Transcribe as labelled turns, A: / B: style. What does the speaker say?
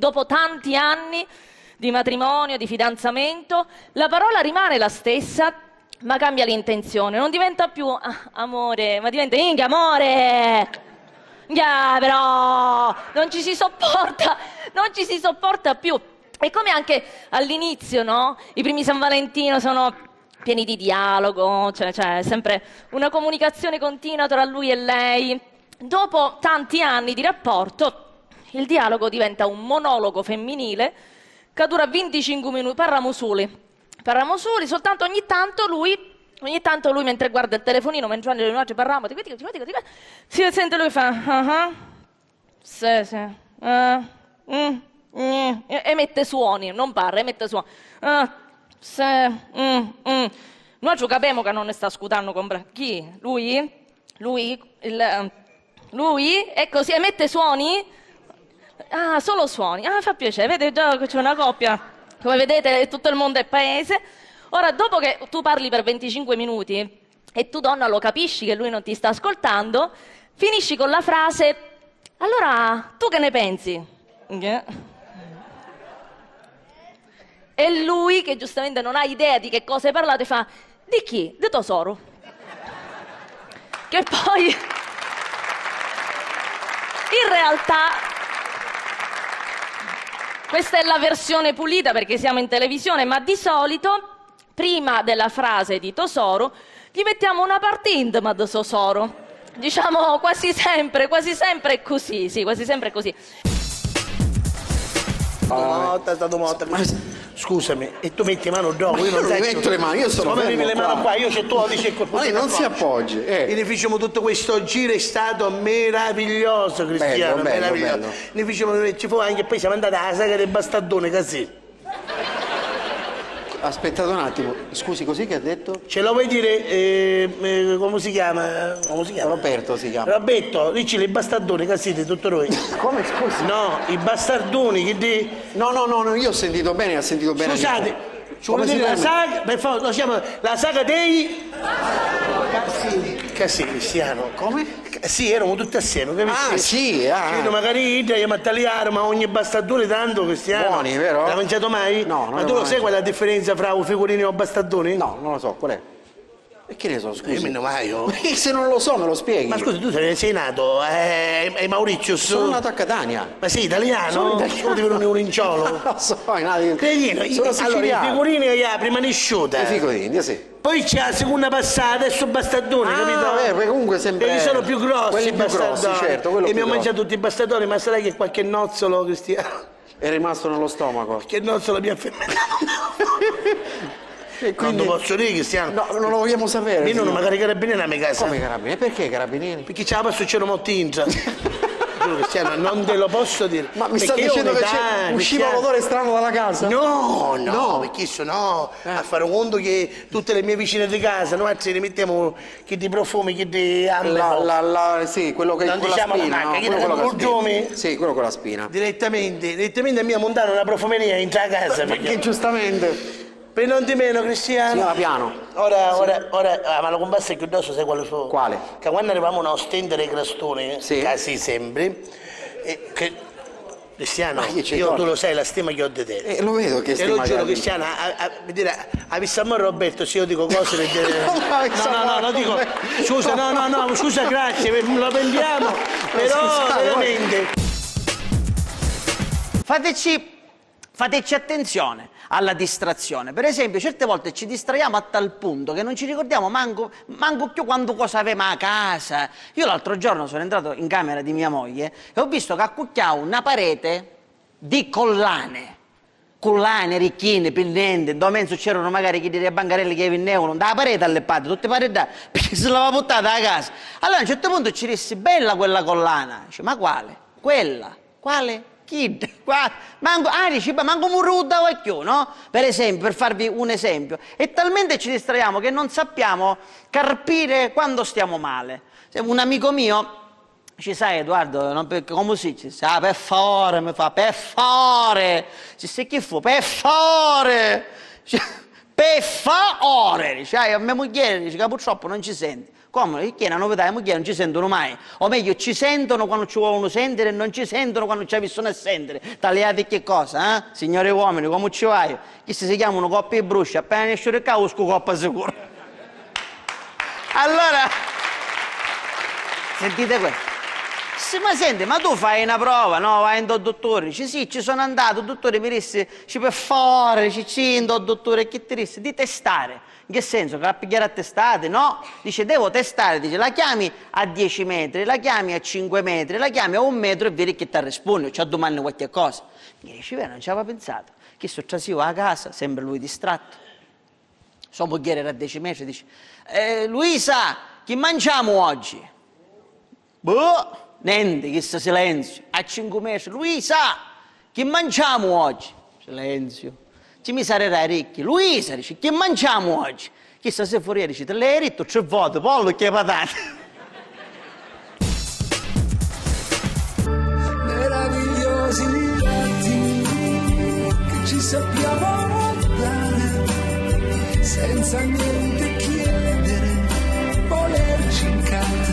A: dopo tanti anni di matrimonio, di fidanzamento, la parola rimane la stessa, ma cambia l'intenzione. Non diventa più amore, ma diventa inga amore. Però non ci si sopporta più. E come anche all'inizio, no? I primi San Valentino sono pieni di dialogo, c'è sempre una comunicazione continua tra lui e lei. Dopo tanti anni di rapporto, il dialogo diventa un monologo femminile che dura 25 minuti, parramusuli, soltanto ogni tanto lui, mentre guarda il telefonino, mentre noi parliamo, si sente lui fa, sì, e mette suoni, non parla, emette suoni, noi ci capiamo che non ne sta scutando con chi? Lui, e così emette suoni. Solo suoni. Fa piacere, vede già che c'è una coppia. Come vedete tutto il mondo è paese. Ora, dopo che tu parli per 25 minuti e tu donna lo capisci che lui non ti sta ascoltando, finisci con la frase: allora, tu che ne pensi? E lui, che giustamente non ha idea di che cosa hai parlato, fa: di chi? Di tesoro. Che poi in realtà questa è la versione pulita perché siamo in televisione, ma di solito, prima della frase di tesoro, gli mettiamo una parte intima di Sosoro. Diciamo quasi sempre è così, sì, quasi sempre è così.
B: È stato morto. Scusami, e tu metti mano dopo? Io non
C: metto le mani, io sono
B: come metti le mani qua? Io c'è tu dici il colpo.
C: Ma lei non si appoggi.
B: E ne facciamo tutto questo giro, è stato meraviglioso, Cristiano, meraviglioso.
C: Bello.
B: Ne facciamo, ci fu anche, poi siamo andati alla saga del bastardone, così.
C: Aspettate un attimo, scusi, così che ha detto?
B: Ce lo vuoi dire, come si chiama?
C: Roberto si chiama.
B: Roberto, dici le bastardone, così, tutto noi.
C: Come, scusi?
B: No, i bastardoni, che di...
C: No, io ho sentito bene,
B: Scusate, ci vuole dire la saga, per favore, lo chiamo la saga dei... Cassini, Cristiano.
C: Come?
B: Sì, eravamo tutti assieme, capisci?
C: Sì.
B: Magari andiamo a tagliare, ma ogni bastardone tanto, Cristiano.
C: Buoni, vero?
B: L'hai mangiato mai?
C: No, non
B: ma tu lo sai qual è la differenza fra un figurino e un bastardone?
C: No, non lo so, qual è? E che ne so, scusi?
B: Io me ne vai,
C: Se non lo so, me lo spieghi.
B: Ma scusi, tu sei nato ai Mauritius?
C: Sono nato a Catania.
B: Ma sei italiano? Sono italiano. Sono di un rinciolo?
C: Non lo so, sono
B: allora, i figurini che ha prima nisciuta.
C: I figurini, sì.
B: Poi c'è la seconda passata, adesso bastardone, capito?
C: Perché comunque sempre...
B: E sono più grossi,
C: quelli più grossi, certo.
B: E mi ho mangiato tutti i bastardoni, ma sai che qualche nozzolo, Cristiano?
C: È rimasto nello stomaco.
B: Che nozzolo mi ha fermato?
C: E quindi...
B: Non posso dire, Cristiano.
C: No, non lo vogliamo sapere.
B: Io non ho magari carabinieri a mia casa.
C: Come carabinieri? Perché carabinieri?
B: Perché ce la passo c'era molto intra. Cristiano, non te lo posso dire.
C: Ma mi sta dicendo che usciva un odore strano dalla casa?
B: No, perché sono a fare un conto che tutte le mie vicine di casa, noi ne mettiamo che di profumi, che di
C: sì, quello che
B: non
C: con
B: diciamo
C: la spina,
B: la
C: quello con la spina. Sì, quello con la spina.
B: Direttamente a mia montare una profumeria in la casa.
C: Perché giustamente...
B: Per non di meno, Cristiano.
C: Signora, piano.
B: Ora, ma la compassa è più grosso, sai quale so?
C: Quale?
B: Che quando arriviamo a stendere i crostoni, quasi sempre, Cristiano, tu lo sai la stima che ho di te.
C: Lo vedo che stima.
B: E lo giuro, Cristiano, a visto a me Roberto, se io dico cose per dire... No, dico... Scusa, grazie, lo prendiamo, però veramente...
D: Fateci attenzione alla distrazione. Per esempio, certe volte ci distraiamo a tal punto che non ci ricordiamo manco più quando cosa avevamo a casa. Io l'altro giorno sono entrato in camera di mia moglie e ho visto che accucchiava una parete di collane, ricchine, pennente, dove c'erano magari chi delle bancarelle che vendevano, da parete alle patte, tutte parete, perché se l'aveva portata a casa. Allora a un certo punto ci disse: bella quella collana. Dice: ma quale? Quella. Quale? Kid, manco muruda o più, no? Per esempio, per farvi un esempio. E talmente ci distraiamo che non sappiamo carpire quando stiamo male. Un amico mio ci sa: Edoardo, come si dice? Per favore, mi fa, per favore. Ci sa chi fu? Per favore. per favore, dice, a mia moglie dice che purtroppo non ci sente. Come? Che è una novità, le mogli non ci sentono mai. O meglio, ci sentono quando ci vogliono sentire e non ci sentono quando ci avessano a sentire. Tagliate che cosa, eh? Signori uomini, come ci vai? Questi si chiamano coppie e brusci, appena esce il caos, coppa sicuro. Allora, sentite questo. Sì, ma senti, ma tu fai una prova, no? Vai in dottore, dici sì, ci sono andato, il dottore mi disse, per favore, dici sì, dottore, che ti disse? Di testare. In che senso? Che la pigliare a testate? No, dice devo testare, dice la chiami a 10 metri, la chiami a 5 metri, la chiami a 1 metro e vedi che ti risponde, ci domandi qualche cosa. Mi dice, non ci aveva pensato, che sono trasivo a casa, sembra lui distratto. Sua moglie era a 10 metri, dice, Luisa, che mangiamo oggi? Boh, niente, questo silenzio. A 5 metri, Luisa, che mangiamo oggi? Silenzio. Ci mi sarerai ricchi. Luisa, dice, che mangiamo oggi? Chissà se fuori dice, te l'hai detto, 3 volte, pollo e che patate.
E: Meravigliosi attimi che ci sappiamo dare, senza niente chiedere, volerci incantare.